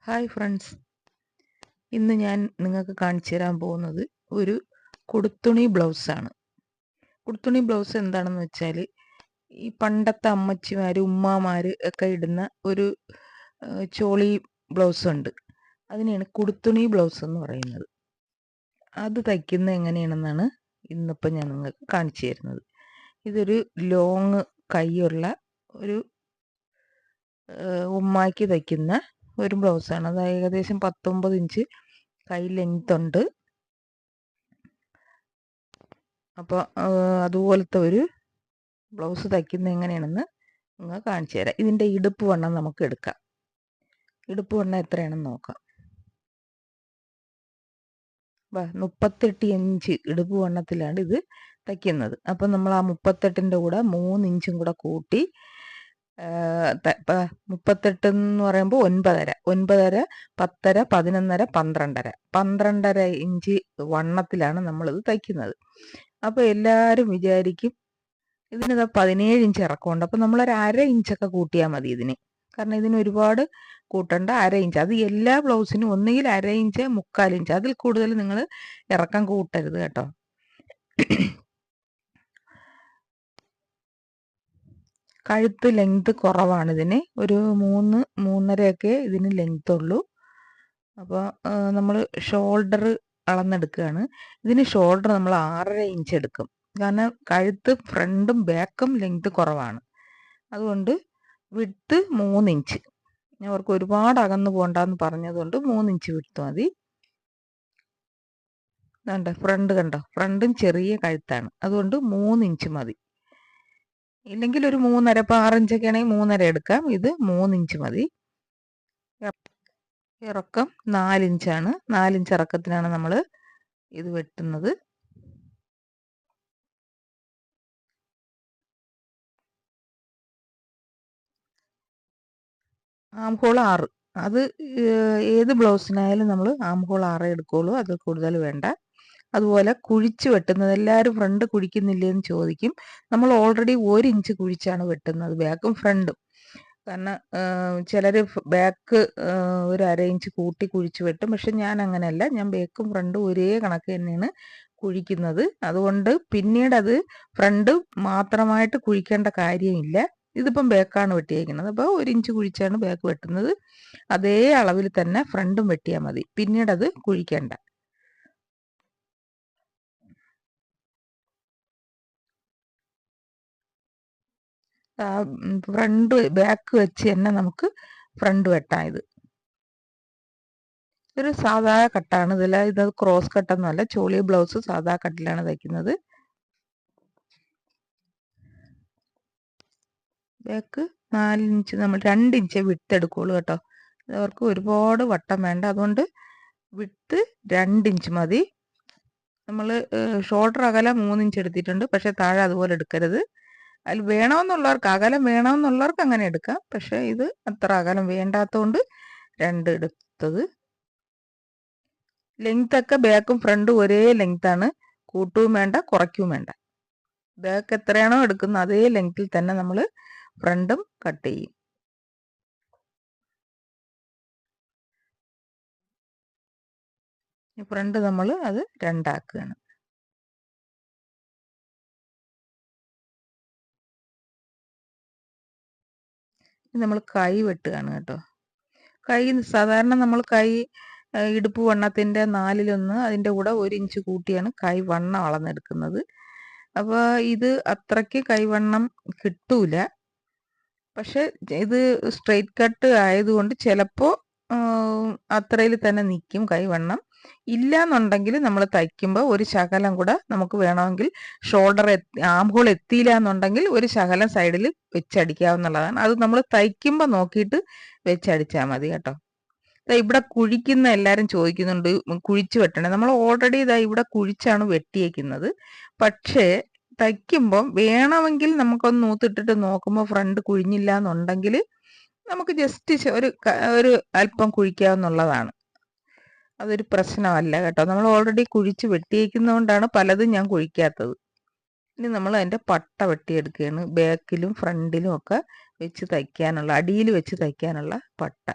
Hi friends, ഇന്ന് ഞാൻ നിങ്ങൾക്ക് കാണിച്ചു തരാൻ പോകുന്നത് ഒരു കുടുത്തുണി ബ്ലൗസാണ്. കുടുത്തുണി ബ്ലൗസ് എന്താണെന്ന് വെച്ചാൽ ഈ പണ്ടത്തെ അമ്മച്ചിമാർ ഉമ്മാമാർ ഒക്കെ ഇടുന്ന ഒരു ചോളി ബ്ലൗസ് ഉണ്ട്. അതിനെയാണ് കുടുത്തുണി ബ്ലൗസ് എന്ന് പറയുന്നത്. അത് തയ്ക്കുന്നത് എങ്ങനെയാണെന്നാണ് ഇന്നിപ്പോൾ ഞാൻ നിങ്ങൾക്ക് കാണിച്ചു തരുന്നത്. ഇതൊരു ലോങ് കൈയുള്ള ഒരു ഉമ്മാക്കി തയ്ക്കുന്ന ഒരു ബ്ലൗസാണ്. അത് ഏകദേശം 19 ഇഞ്ച് കൈ ലെങ്ത് ഉണ്ട്. അപ്പോൾ അതുപോലത്തെ ഒരു ബ്ലൗസ് തയ്ക്കുന്നത് എങ്ങനെയാണെന്ന് നിങ്ങൾ കാണിച്ചു തരാം. ഇതിൻ്റെ ഇടുപ്പ് വണ്ണം നമുക്ക് എടുക്കാം. ഇടുപ്പ് വണ്ണം എത്രയാണെന്ന് നോക്കാം. 38 ഇഞ്ച് ഇടുപ്പ് വണ്ണത്തിലാണ് ഇത് തയ്ക്കുന്നത്. അപ്പം നമ്മൾ ആ 38ൻ്റെ കൂടെ 3 ഇഞ്ചും കൂടെ കൂട്ടി 38 എന്ന് പറയുമ്പോൾ 9.5, 10.5, 11.5, 12.5 ഇഞ്ച് വണ്ണത്തിലാണ് നമ്മളിത് തയ്ക്കുന്നത്. അപ്പോൾ എല്ലാവരും വിചാരിക്കും ഇതിന് 17 ഇഞ്ച് ഇറക്കമുണ്ട്. അപ്പോൾ നമ്മളൊരു 1/2 ഇഞ്ചൊക്കെ കൂട്ടിയാൽ മതി ഇതിന്. കാരണം ഇതിന് ഒരുപാട് കൂട്ടണ്ട. 1/2 ഇഞ്ച്, അത് എല്ലാ ബ്ലൗസിനും ഒന്നുകിൽ 1/2 ഇഞ്ച്, 3/4 ഇഞ്ച്, അതിൽ കൂടുതൽ നിങ്ങൾ ഇറക്കം കൂട്ടരുത് കേട്ടോ. കഴുത്ത് ലെങ്ത് കുറവാണ് ഇതിന്, ഒരു 3-3.5 ഇതിന് ലെങ്ത് ഉള്ളൂ. അപ്പോൾ നമ്മൾ ഷോൾഡർ അളന്നെടുക്കുകയാണ്. ഇതിന് ഷോൾഡർ നമ്മൾ 6.5 ഇഞ്ച് എടുക്കും. കാരണം കഴുത്ത് ഫ്രണ്ടും ബാക്കും ലെങ്ത് കുറവാണ്. അതുകൊണ്ട് വിഡ്ത്ത് 3 ഇഞ്ച്. ഞാൻ അവർക്ക് ഒരുപാട് അകന്നു പോകണ്ടെന്ന് പറഞ്ഞതുകൊണ്ട് 3 ഇഞ്ച് വിഡ്ത്ത് മതി. കണ്ടോ, ഫ്രണ്ട് കണ്ടോ, ഫ്രണ്ടും ചെറിയ കഴുത്താണ്, അതുകൊണ്ട് 3 ഇഞ്ച് മതി. ഇല്ലെങ്കിൽ ഒരു 3.5, ഇപ്പോൾ 6 ഇഞ്ചൊക്കെ ആണെങ്കിൽ 3.5 എടുക്കാം. ഇത് 3 ഇഞ്ച് മതി. ഇറക്കം 4 ഇഞ്ചാണ്. 4 ഇഞ്ച് ഇറക്കത്തിനാണ് നമ്മൾ ഇത് വെട്ടുന്നത്. ആം ഹോൾ 6, അത് ഏത് ബ്ലൗസിനായാലും നമ്മൾ ആം ഹോൾ 6 എടുക്കുകയുള്ളൂ, അത് കൂടുതൽ വേണ്ട. അതുപോലെ കുഴിച്ച് വെട്ടുന്നത്, എല്ലാവരും ഫ്രണ്ട് കുഴിക്കുന്നില്ലേ എന്ന് ചോദിക്കും. നമ്മൾ ഓൾറെഡി 1 ഇഞ്ച് കുഴിച്ചാണ് വെട്ടുന്നത്, ബാക്കും ഫ്രണ്ടും. കാരണം ചിലർ ബാക്ക് ഒരു 1/2 ഇഞ്ച് കൂട്ടി കുഴിച്ച് വെട്ടും. പക്ഷെ ഞാൻ അങ്ങനെയല്ല, ഞാൻ ബാക്കും ഫ്രണ്ടും ഒരേ കണക്ക് തന്നെയാണ് കുഴിക്കുന്നത്. അതുകൊണ്ട് പിന്നീട് അത് ഫ്രണ്ട് മാത്രമായിട്ട് കുഴിക്കേണ്ട കാര്യമില്ല. ഇതിപ്പം ബാക്കാണ് വെട്ടിയേക്കുന്നത്, അപ്പോൾ 1 ഇഞ്ച് കുഴിച്ചാണ് ബാക്ക് വെട്ടുന്നത്. അതേ അളവിൽ തന്നെ ഫ്രണ്ടും വെട്ടിയാൽ മതി, പിന്നീട് അത് കുഴിക്കേണ്ട. ഫ്രണ്ട് ബാക്ക് വെച്ച് തന്നെ നമുക്ക് ഫ്രണ്ട് വെട്ടാം. ഇതൊരു സാധാ കട്ടാണ്, ഇത് ക്രോസ് കട്ടൊന്നുമല്ല. ചോളി ബ്ലൗസ് സാധാ കട്ടിലാണ് തയ്ക്കുന്നത്. ബാക്ക് 4 ഇഞ്ച്, നമ്മൾ 2 ഇഞ്ച് വിട്ട് എടുക്കുകയുള്ളൂ കേട്ടോ. അവർക്ക് ഒരുപാട് വട്ടം വേണ്ട, അതുകൊണ്ട് വിട്ട് 2 ഇഞ്ച് മതി. നമ്മൾ ഷോൾഡർ അകലം 3 ഇഞ്ച് എടുത്തിട്ടുണ്ട്, പക്ഷെ താഴെ അതുപോലെ എടുക്കരുത്. അതിൽ വേണമെന്നുള്ളവർക്ക്, അകലം വേണമെന്നുള്ളവർക്ക് അങ്ങനെ എടുക്കാം. പക്ഷെ ഇത് അത്ര അകലം വേണ്ടാത്തതുകൊണ്ട് 2 എടുത്തത്. ലെങ്ത് ഒക്കെ ബാക്കും ഫ്രണ്ടും ഒരേ ലെങ്താണ്, കൂട്ടുകയും വേണ്ട കുറയ്ക്കുകയും വേണ്ട. ബാക്ക് എത്രയാണോ എടുക്കുന്നത് അതേ ലെങ്ത്തിൽ തന്നെ നമ്മൾ ഫ്രണ്ടും കട്ട് ചെയ്യും. ഫ്രണ്ട് നമ്മൾ അത് 2 ആക്കുകയാണ്. നമ്മൾ കൈ വെട്ടുകയാണ് കേട്ടോ. കൈ സാധാരണ നമ്മൾ കൈ ഇടുപ്പ് വണ്ണത്തിൻ്റെ 4/1, അതിൻ്റെ കൂടെ 1 ഇഞ്ച് കൂട്ടിയാണ് കൈ വണ്ണം അളന്നെടുക്കുന്നത്. അപ്പോൾ ഇത് അത്രയ്ക്ക് കൈവണ്ണം കിട്ടൂല. പക്ഷെ ഇത് സ്ട്രെയിറ്റ് കട്ട് ആയതുകൊണ്ട് ചിലപ്പോൾ അത്രയിൽ തന്നെ നിൽക്കും കൈവണ്ണം. ഇല്ല എന്നുണ്ടെങ്കിൽ നമ്മൾ തയ്ക്കുമ്പോൾ ഒരു ശകലം കൂടെ നമുക്ക് വേണമെങ്കിൽ ഷോൾഡർ ആം ഹോൾ എത്തിയില്ല എന്നുണ്ടെങ്കിൽ ഒരു ശകലം സൈഡിൽ വെച്ചടിക്കാവുന്നതാണ്. അത് നമ്മൾ തയ്ക്കുമ്പോൾ നോക്കിയിട്ട് വെച്ചടിച്ചാൽ മതി കേട്ടോ. ഇവിടെ കുഴിക്കുന്ന എല്ലാവരും ചോദിക്കുന്നുണ്ട് കുഴിച്ച് വെട്ടണേ. നമ്മൾ ഓൾറെഡി ഇവിടെ കുഴിച്ചാണ് വെട്ടിയേക്കുന്നത്. പക്ഷേ തയ്ക്കുമ്പം വേണമെങ്കിൽ നമുക്കൊന്ന് നൂത്തിട്ടിട്ട് നോക്കുമ്പോൾ ഫ്രണ്ട് കുഴിഞ്ഞില്ല എന്നുണ്ടെങ്കിൽ നമുക്ക് ജസ്റ്റ് ഒരു അല്പം കുഴിക്കാവുന്നുള്ളതാണ്. അതൊരു പ്രശ്നമല്ല കേട്ടോ. നമ്മൾ ഓൾറെഡി കുഴിച്ച് വെട്ടിയേക്കുന്നതുകൊണ്ടാണ് പലതും ഞാൻ കുഴിക്കാത്തത്. ഇനി നമ്മൾ അതിൻ്റെ പട്ട വെട്ടിയെടുക്കുകയാണ്. ബാക്കിലും ഫ്രണ്ടിലും ഒക്കെ വെച്ച് തയ്ക്കാനുള്ള, അടിയിൽ വെച്ച് തയ്ക്കാനുള്ള പട്ട.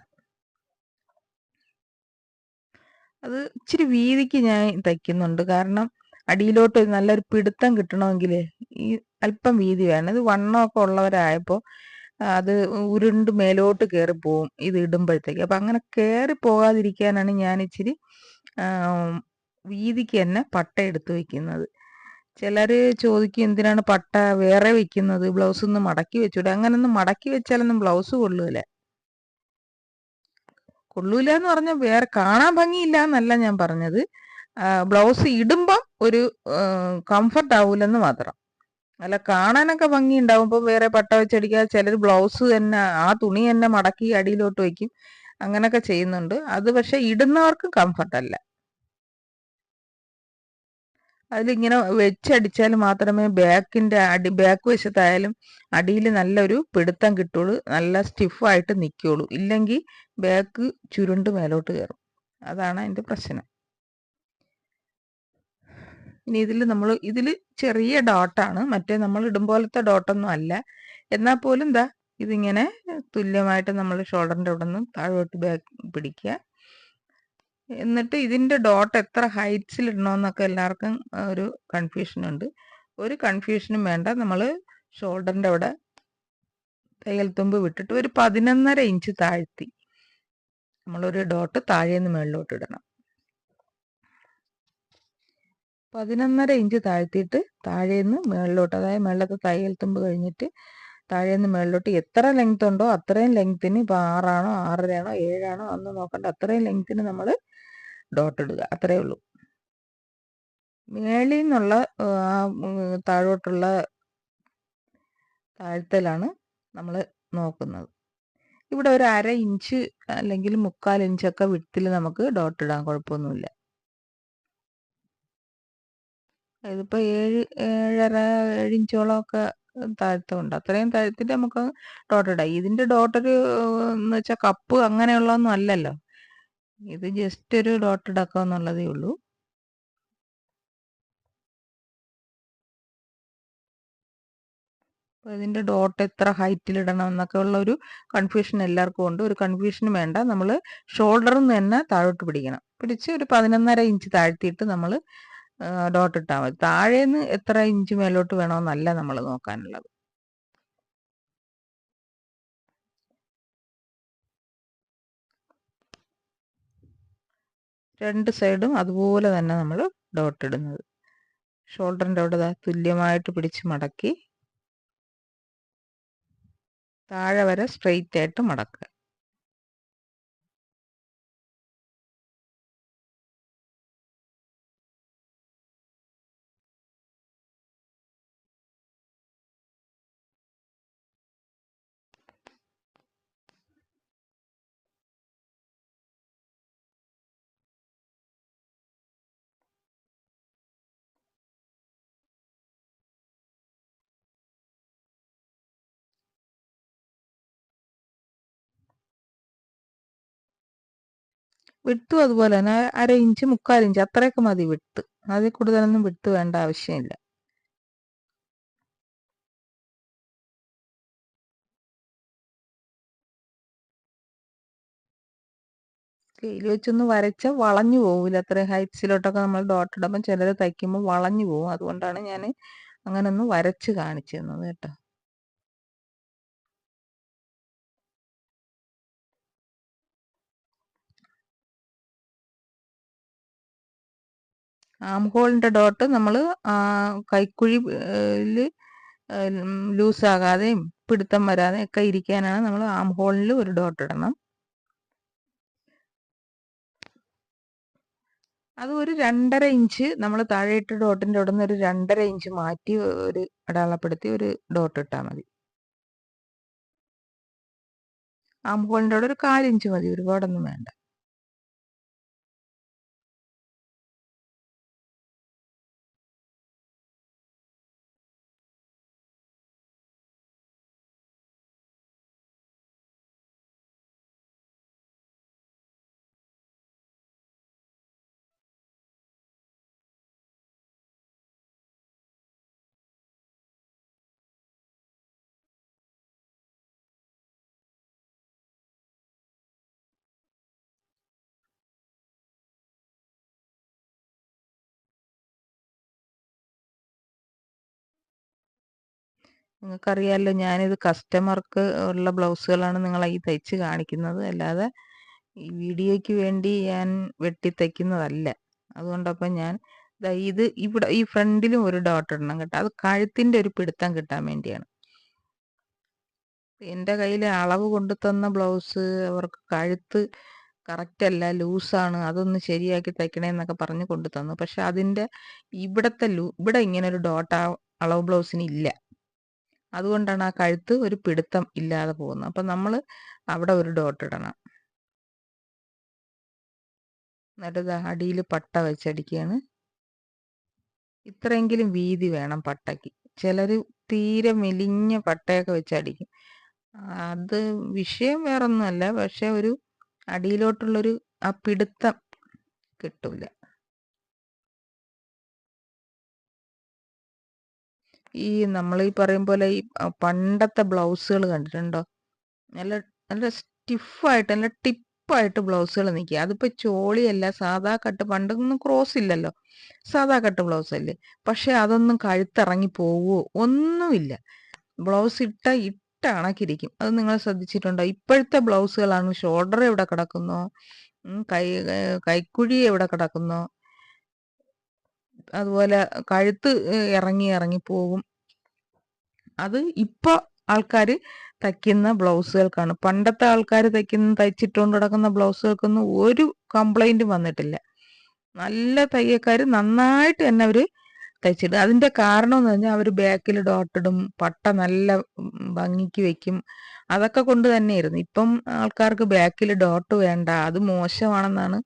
അത് ഇച്ചിരി വീതിക്ക് ഞാൻ തയ്ക്കുന്നുണ്ട്. കാരണം അടിയിലോട്ട് നല്ലൊരു പിടുത്തം കിട്ടണമെങ്കിൽ ഈ അല്പം വീതി വേണം. ഇത് വണ്ണമൊക്കെ ഉള്ളവരായപ്പോൾ അത് ഉരുണ്ട് മേലോട്ട് കയറിപ്പോവും ഇത് ഇടുമ്പോഴത്തേക്ക്. അപ്പം അങ്ങനെ കയറി പോകാതിരിക്കാനാണ് ഞാൻ ഇച്ചിരി വീതിക്ക് തന്നെ പട്ട എടുത്ത് വയ്ക്കുന്നത്. ചിലർ ചോദിക്കും എന്തിനാണ് പട്ട വേറെ വെക്കുന്നത്, ബ്ലൗസ് ഒന്ന് മടക്കി വെച്ചൂടെ? അങ്ങനൊന്നും മടക്കി വെച്ചാലൊന്നും ബ്ലൗസ് കൊള്ളൂല. കൊള്ളൂല എന്ന് പറഞ്ഞാൽ വേറെ കാണാൻ ഭംഗിയില്ല എന്നല്ല ഞാൻ പറഞ്ഞത്. ബ്ലൗസ് ഇടുമ്പം ഒരു കംഫർട്ട് ആവൂലെന്ന് മാത്രം. അല്ല, കാണാനൊക്കെ ഭംഗി ഉണ്ടാവും. ഇപ്പം വേറെ പട്ട വെച്ചടിക്കാതെ ചിലർ ബ്ലൗസ് തന്നെ ആ തുണി തന്നെ മടക്കി അടിയിലോട്ട് വയ്ക്കും. അങ്ങനെയൊക്കെ ചെയ്യുന്നുണ്ട്. അത് പക്ഷെ ഇടുന്നവർക്ക് കംഫർട്ടല്ല. അതിലിങ്ങനെ വെച്ചടിച്ചാൽ മാത്രമേ ബാക്ക് വശത്തായാലും അടിയിൽ നല്ലൊരു പിടുത്തം കിട്ടുള്ളൂ, നല്ല സ്റ്റിഫായിട്ട് നിൽക്കുള്ളൂ. ഇല്ലെങ്കിൽ ബാക്ക് ചുരുണ്ട് മേലോട്ട് കയറും. അതാണ് അതിൻ്റെ പ്രശ്നം. ഇനി ഇതിൽ ചെറിയ ഡോട്ടാണ്, മറ്റേ നമ്മൾ ഇടും പോലത്തെ ഡോട്ടൊന്നും അല്ല. എന്നാൽ പോലും ഇതിങ്ങനെ തുല്യമായിട്ട് നമ്മൾ ഷോൾഡറിൻ്റെ അവിടെ നിന്ന് താഴോട്ട് ബാക്ക് പിടിക്കുക. എന്നിട്ട് ഇതിൻ്റെ ഡോട്ട് എത്ര ഹൈറ്റ്സിൽ ഇടണമെന്നൊക്കെ എല്ലാവർക്കും ഒരു കൺഫ്യൂഷനുണ്ട്. ഒരു കൺഫ്യൂഷനും വേണ്ട. നമ്മൾ ഷോൾഡറിൻ്റെ അവിടെ തയ്യൽ തുമ്പ് വിട്ടിട്ട് ഒരു 11.5 ഇഞ്ച് താഴ്ത്തി നമ്മളൊരു ഡോട്ട് താഴേന്ന് മുകളിലോട്ട് ഇടണം. 11.5 ഇഞ്ച് താഴ്ത്തിയിട്ട് താഴേന്ന് മുകളിലോട്ട്, അതായത് മുകളിലത്തെ തയ്യൽ തുമ്പ് കഴിഞ്ഞിട്ട് താഴേന്ന് മുകളിലോട്ട് എത്ര ലെങ്ത് ഉണ്ടോ അത്രയും ലെങ്ത്തിന്, ഇപ്പോൾ 6 ആണോ 6.5 ആണോ 7 ആണോ അന്ന് നോക്കണ്ട, അത്രയും ലെങ്ത്തിന് നമ്മൾ ഡോട്ട് ഇടുക. അത്രയേ ഉള്ളൂ. മേളിൽ നിന്നുള്ള താഴോട്ടുള്ള താഴ്ത്തലാണ് നമ്മൾ നോക്കുന്നത്. ഇവിടെ ഒരു 1/2 ഇഞ്ച് അല്ലെങ്കിൽ 3/4 ഇഞ്ചൊക്കെ വിട്ടിൽ നമുക്ക് ഡോട്ട് ഇടാൻ കുഴപ്പമൊന്നുമില്ല. ഇതിപ്പോൾ 7 ഇഞ്ചോളമൊക്കെ താഴ്ത്തമുണ്ട്. അത്രയും താഴ്ത്തിട്ട് നമുക്ക് ഡോട്ട് ഇടാം. ഇതിൻ്റെ ഡോട്ടൊരു എന്ന് വെച്ചാൽ കപ്പ് അങ്ങനെയുള്ളതൊന്നും അല്ലല്ലോ. ഇത് ജസ്റ്റ് ഒരു ഡോട്ട് ഇടാക്കുക എന്നുള്ളതേ ഉള്ളൂ. അപ്പോൾ ഇതിൻ്റെ ഡോട്ട് എത്ര ഹൈറ്റിൽ ഇടണം എന്നൊക്കെ ഉള്ള ഒരു കൺഫ്യൂഷൻ എല്ലാവർക്കും ഉണ്ട്. ഒരു കൺഫ്യൂഷനും വേണ്ട. നമ്മൾ ഷോൾഡറിൽ നിന്ന് തന്നെ താഴോട്ട് പിടിച്ച് ഒരു 11.5 ഇഞ്ച് താഴ്ത്തിയിട്ട് നമ്മൾ ഡോട്ട് ഇട്ടാൽ മതി. താഴേന്ന് എത്ര ഇഞ്ച് മേലോട്ട് വേണമെന്നല്ല നമ്മൾ നോക്കാനുള്ളത്. രണ്ട് സൈഡും അതുപോലെ തന്നെ നമ്മൾ ഡോട്ട് ഇടുന്നത്. ഷോൾഡറിൻ്റെ അവിടെ തുല്യമായിട്ട് പിടിച്ച് മടക്കി താഴെ വരെ സ്ട്രെയിറ്റ് ആയിട്ട് മടക്കുക. വിട്ടും അതുപോലെ തന്നെ 1/2 ഇഞ്ച് 3/4 ഇഞ്ച് അത്രയൊക്കെ മതി വിട്ട്. അതിൽ കൂടുതലൊന്നും വിട്ട് വേണ്ട ആവശ്യമില്ല. സ്കെയിൽ വെച്ചൊന്ന് വരച്ചാൽ വളഞ്ഞു പോകില്ല. അത്രയും ഹൈറ്റ്സിലോട്ടൊക്കെ നമ്മൾ ഡോട്ട് ഇടുമ്പോൾ ചിലർ തയ്ക്കുമ്പോൾ വളഞ്ഞു പോകും. അതുകൊണ്ടാണ് ഞാൻ അങ്ങനെ ഒന്ന് വരച്ച് കാണിച്ചു തന്നത് കേട്ടോ. ആം ഹോളിൻ്റെ ഡോട്ട് നമ്മൾ കൈക്കുഴിയിൽ ലൂസാകാതെയും പിടുത്തം വരാതെയും ഒക്കെ ഇരിക്കാനാണ് നമ്മൾ ആം ഹോളിൽ ഒരു ഡോട്ട് ഇടണം. അത് ഒരു 2.5 ഇഞ്ച് നമ്മൾ താഴെയിട്ട് ഡോട്ടിൻ്റെ അവിടെ നിന്ന് ഒരു 2.5 ഇഞ്ച് മാറ്റി ഒരു അടയാളപ്പെടുത്തി ഒരു ഡോട്ട് ഇട്ടാൽ മതി. ആം ഹോളിൻ്റെ അവിടെ ഒരു 1/4 ഇഞ്ച് മതി, ഒരുപാടൊന്നും വേണ്ട. നിങ്ങൾക്കറിയാമല്ലോ, ഞാനിത് കസ്റ്റമർക്ക് ഉള്ള ബ്ലൗസുകളാണ് നിങ്ങളെ ഈ തയ്ച്ച് കാണിക്കുന്നത്, അല്ലാതെ ഈ വീഡിയോയ്ക്ക് വേണ്ടി ഞാൻ വെട്ടി തയ്ക്കുന്നതല്ല. അതുകൊണ്ടപ്പം ഞാൻ ഇത് ഇവിടെ ഈ ഫ്രണ്ടിലും ഒരു ഡോട്ട് ഇടണം കേട്ടോ. അത് കഴുത്തിൻ്റെ ഒരു പിടുത്തം കിട്ടാൻ വേണ്ടിയാണ്. എൻ്റെ കയ്യിൽ അളവ് കൊണ്ടു തന്ന ബ്ലൗസ് അവർക്ക് കഴുത്ത് കറക്റ്റ് അല്ല, ലൂസാണ്, അതൊന്ന് ശരിയാക്കി തയ്ക്കണേന്നൊക്കെ പറഞ്ഞ് കൊണ്ടു തന്നു. പക്ഷെ അതിൻ്റെ ഇവിടെ ഇങ്ങനെ ഒരു ഡോട്ട് ആ അളവ് ബ്ലൗസിന് ഇല്ല. അതുകൊണ്ടാണ് ആ കഴുത്ത് ഒരു പിടുത്തം ഇല്ലാതെ പോകുന്നത്. അപ്പം നമ്മൾ അവിടെ ഒരു ഡോട്ട് ഇടണം. എന്നിട്ട് അടിയിൽ പട്ട വെച്ചടിക്കുകയാണ്. ഇത്രയെങ്കിലും വീതി വേണം പട്ടയ്ക്ക്. ചിലർ തീരെ മെലിഞ്ഞ പട്ടയൊക്കെ വെച്ചടിക്കും. അത് വിഷയം വേറൊന്നുമല്ല, പക്ഷെ ഒരു അടിയിലോട്ടുള്ളൊരു ആ പിടുത്തം കിട്ടൂല. ഈ നമ്മൾ ഈ പറയും പോലെ ഈ പണ്ടത്തെ ബ്ലൗസുകൾ കണ്ടിട്ടുണ്ടോ? നല്ല നല്ല സ്റ്റിഫായിട്ട് നല്ല ടിപ്പായിട്ട് ബ്ലൗസുകൾ നിൽക്കുക. അതിപ്പോൾ ചോളിയല്ല, സാധാ കട്ട്. പണ്ടൊന്നും ക്രോസ് ഇല്ലല്ലോ, സാധാ കട്ട് ബ്ലൗസ് അല്ലേ. പക്ഷെ അതൊന്നും കഴുത്തിറങ്ങി പോവുമോ ഒന്നുമില്ല. ബ്ലൗസ് ഇട്ട കണക്കിരിക്കും. അത് നിങ്ങൾ ശ്രദ്ധിച്ചിട്ടുണ്ടോ? ഇപ്പോഴത്തെ ബ്ലൗസുകളാണ് ഷോൾഡർ എവിടെ കിടക്കുന്നോ, കൈക്കുഴി എവിടെ കിടക്കുന്നോ, അതുപോലെ കഴുത്ത് ഇറങ്ങി പോകും. അത് ഇപ്പോൾ ആൾക്കാർ തയ്ക്കുന്ന ബ്ലൗസുകൾക്കാണ്. പണ്ടത്തെ ആൾക്കാർ തയ്ച്ചിട്ടുകൊണ്ട് കിടക്കുന്ന ബ്ലൗസുകൾക്കൊന്നും ഒരു കംപ്ലൈൻറ്റും വന്നിട്ടില്ല. നല്ല തയ്യക്കാർ നന്നായിട്ട് തന്നെ അവർ തയ്ച്ചിടും. അതിൻ്റെ കാരണം എന്ന് പറഞ്ഞാൽ അവർ ബാക്കിൽ ഡോട്ടിടും, പട്ട നല്ല ഭംഗിക്ക് വെക്കും. അതൊക്കെ കൊണ്ട് തന്നെയായിരുന്നു. ഇപ്പം ആൾക്കാർക്ക് ബാക്കിൽ ഡോട്ട് വേണ്ട, അത് മോശമാണെന്നാണ്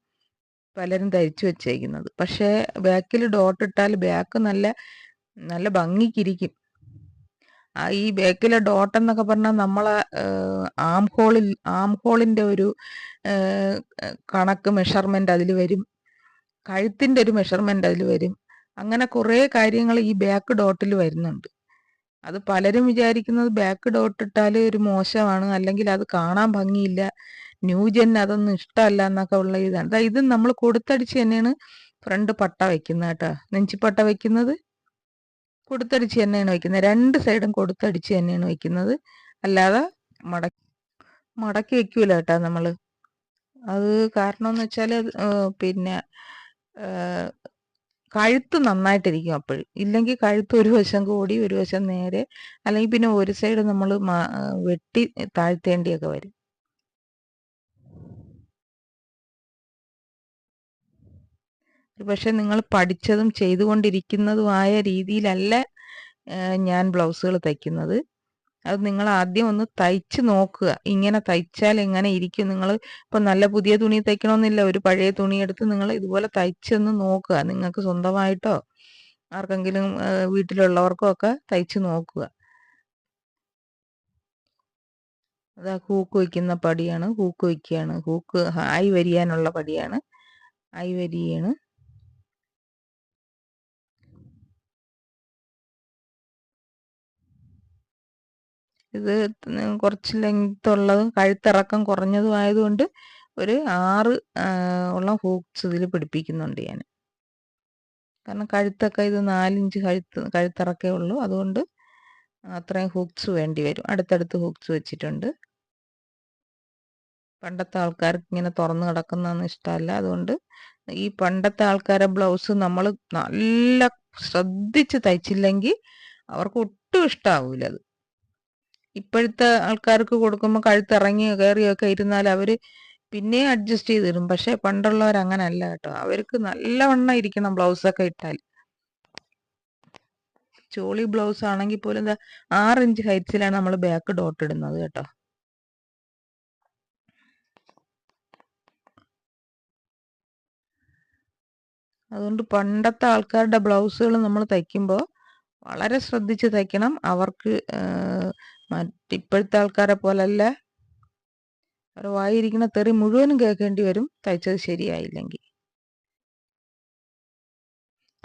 പലരും ധരിച്ചു വെച്ചേക്കുന്നത്. പക്ഷേ ബാക്കിൽ ഡോട്ട് ഇട്ടാൽ ബാക്ക് നല്ല നല്ല ഭംഗിക്കിരിക്കും. ഈ ബാക്കിലെ ഡോട്ട് എന്നൊക്കെ പറഞ്ഞാൽ നമ്മളെ ആം ഹോളിൻ്റെ ഒരു കണക്ക് മെഷർമെൻ്റ് അതിൽ വരും, കഴുത്തിൻ്റെ ഒരു മെഷർമെൻ്റ് അതിൽ വരും. അങ്ങനെ കുറേ കാര്യങ്ങൾ ഈ ബാക്ക് ഡോട്ടിൽ വരുന്നുണ്ട്. അത് പലരും വിചാരിക്കുന്നത് ബാക്ക് ഡോട്ട് ഇട്ടാൽ ഒരു മോശമാണ്, അല്ലെങ്കിൽ അത് കാണാൻ ഭംഗിയില്ല, ന്യൂജൻ അതൊന്നും ഇഷ്ടമല്ല എന്നൊക്കെ ഉള്ള ഇതാണ്. ഇത് നമ്മൾ കൊടുത്തടിച്ച് തന്നെയാണ് ഫ്രണ്ട് പട്ട വയ്ക്കുന്നത് കേട്ടോ. നെഞ്ചിപ്പട്ട വയ്ക്കുന്നത് കൊടുത്തടിച്ച് തന്നെയാണ് വയ്ക്കുന്നത്. രണ്ട് സൈഡും കൊടുത്തടിച്ച് തന്നെയാണ് വയ്ക്കുന്നത്, അല്ലാതെ മടക്കി വെക്കൂല കേട്ടോ നമ്മൾ. അത് കാരണം എന്ന് വെച്ചാൽ പിന്നെ കഴുത്ത് നന്നായിട്ടിരിക്കും അപ്പോഴും. ഇല്ലെങ്കിൽ കഴുത്ത് ഒരു വശം കൂടി ഒരു വശം നേരെ, അല്ലെങ്കിൽ പിന്നെ ഒരു സൈഡ് നമ്മൾ വെട്ടി താഴ്ത്തേണ്ടിയൊക്കെ വരും. പക്ഷെ നിങ്ങൾ പഠിച്ചതും ചെയ്തുകൊണ്ടിരിക്കുന്നതുമായ രീതിയിലല്ല ഞാൻ ബ്ലൗസുകൾ തയ്ക്കുന്നത്. അത് നിങ്ങൾ ആദ്യം ഒന്ന് തയ്ച്ച് നോക്കുക. ഇങ്ങനെ തയ്ച്ചാൽ എങ്ങനെ ഇരിക്കും. നിങ്ങൾ ഇപ്പം നല്ല പുതിയ തുണി തയ്ക്കണമെന്നില്ല, ഒരു പഴയ തുണി എടുത്ത് നിങ്ങൾ ഇതുപോലെ തയ്ച്ചൊന്ന് നോക്കുക. നിങ്ങൾക്ക് സ്വന്തമായിട്ടോ ആർക്കെങ്കിലും വീട്ടിലുള്ളവർക്കോ ഒക്കെ തയ്ച്ച് നോക്കുക. അതാ ഹൂക്ക് വയ്ക്കുന്ന പടിയാണ്, ഹൂക്ക് വയ്ക്കുകയാണ്. ഹൂക്ക് ആയി വരിയാനുള്ള പടിയാണ്, ആയി വരികയാണ്. ഇത് കുറച്ച് ലെങ്ത് ഉള്ളതും കഴുത്തിറക്കം കുറഞ്ഞതും ആയതുകൊണ്ട് ഒരു 6 ഉള്ള ഹൂക്സ് ഇതിൽ പിടിപ്പിക്കുന്നുണ്ട് ഞാൻ. കാരണം കഴുത്തൊക്കെ ഇത് 4 ഇഞ്ച് കഴുത്തിറക്കേ ഉള്ളൂ, അതുകൊണ്ട് അത്രയും ഹൂക്സ് വേണ്ടി വരും. അടുത്തടുത്ത് ഹൂക്സ് വെച്ചിട്ടുണ്ട്. പണ്ടത്തെ ആൾക്കാർക്ക് ഇങ്ങനെ തുറന്ന് കിടക്കുന്നതൊന്നും ഇഷ്ടമല്ല. അതുകൊണ്ട് ഈ പണ്ടത്തെ ആൾക്കാരെ ബ്ലൗസ് നമ്മൾ നല്ല ശ്രദ്ധിച്ച് തയ്ച്ചില്ലെങ്കിൽ അവർക്ക് ഒട്ടും ഇഷ്ടമാവില്ല. അത് ഇപ്പോഴത്തെ ആൾക്കാർക്ക് കൊടുക്കുമ്പോൾ കഴുത്തിറങ്ങി കയറിയൊക്കെ ഇരുന്നാൽ അവർ പിന്നെ അഡ്ജസ്റ്റ് ചെയ്തിടും. പക്ഷെ പണ്ടുള്ളവർ അങ്ങനല്ല കേട്ടോ. അവർക്ക് നല്ലവണ്ണം ഇരിക്കണം ബ്ലൗസൊക്കെ ഇട്ടാൽ. ചോളി ബ്ലൗസ് ആണെങ്കിൽ പോലും 6 ഇഞ്ച് ഹൈറ്റ്സിലാണ് നമ്മൾ ബാക്ക് ഡോട്ട് ഇടുന്നത് കേട്ടോ. അതുകൊണ്ട് പണ്ടത്തെ ആൾക്കാരുടെ ബ്ലൗസുകൾ നമ്മൾ തയ്ക്കുമ്പോൾ വളരെ ശ്രദ്ധിച്ച് തയ്ക്കണം. അവർക്ക് ഇപ്പോഴത്തെ ആൾക്കാരെ പോലല്ല, അവർ വായിരിക്കുന്ന തെറി മുഴുവനും കേൾക്കേണ്ടി വരും തയ്ച്ചത് ശരിയായില്ലെങ്കിൽ.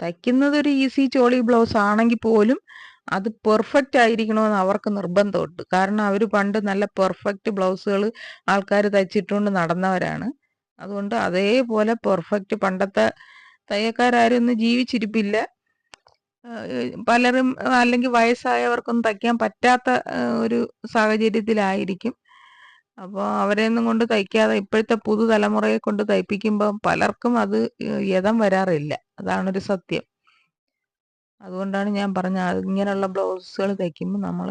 തയ്ക്കുന്നത് ഒരു ഈസി ചോളി ബ്ലൗസ് ആണെങ്കിൽ പോലും അത് പെർഫെക്റ്റ് ആയിരിക്കണമെന്ന് അവർക്ക് നിർബന്ധമുണ്ട്. കാരണം അവർ പണ്ട് നല്ല പെർഫെക്റ്റ് ബ്ലൗസുകൾ ആൾക്കാർ തയ്ച്ചിട്ടുകൊണ്ട് നടന്നവരാണ്. അതുകൊണ്ട് അതേപോലെ പെർഫെക്റ്റ് പണ്ടത്തെ തയ്യക്കാരും ഒന്നും ജീവിച്ചിരിപ്പില്ല. പലരും അല്ലെങ്കിൽ വയസ്സായവർക്കൊന്നും തയ്ക്കാൻ പറ്റാത്ത ഒരു സാഹചര്യത്തിലായിരിക്കും. അപ്പോൾ അവരെയൊന്നും കൊണ്ട് തയ്ക്കാതെ ഇപ്പോഴത്തെ പുതുതലമുറയെ കൊണ്ട് തയ്പ്പിക്കുമ്പോൾ പലർക്കും അത് യഥം വരാറില്ല. അതാണൊരു സത്യം. അതുകൊണ്ടാണ് ഞാൻ പറഞ്ഞത് ഇങ്ങനെയുള്ള ബ്ലൗസുകൾ തയ്ക്കുമ്പോൾ നമ്മൾ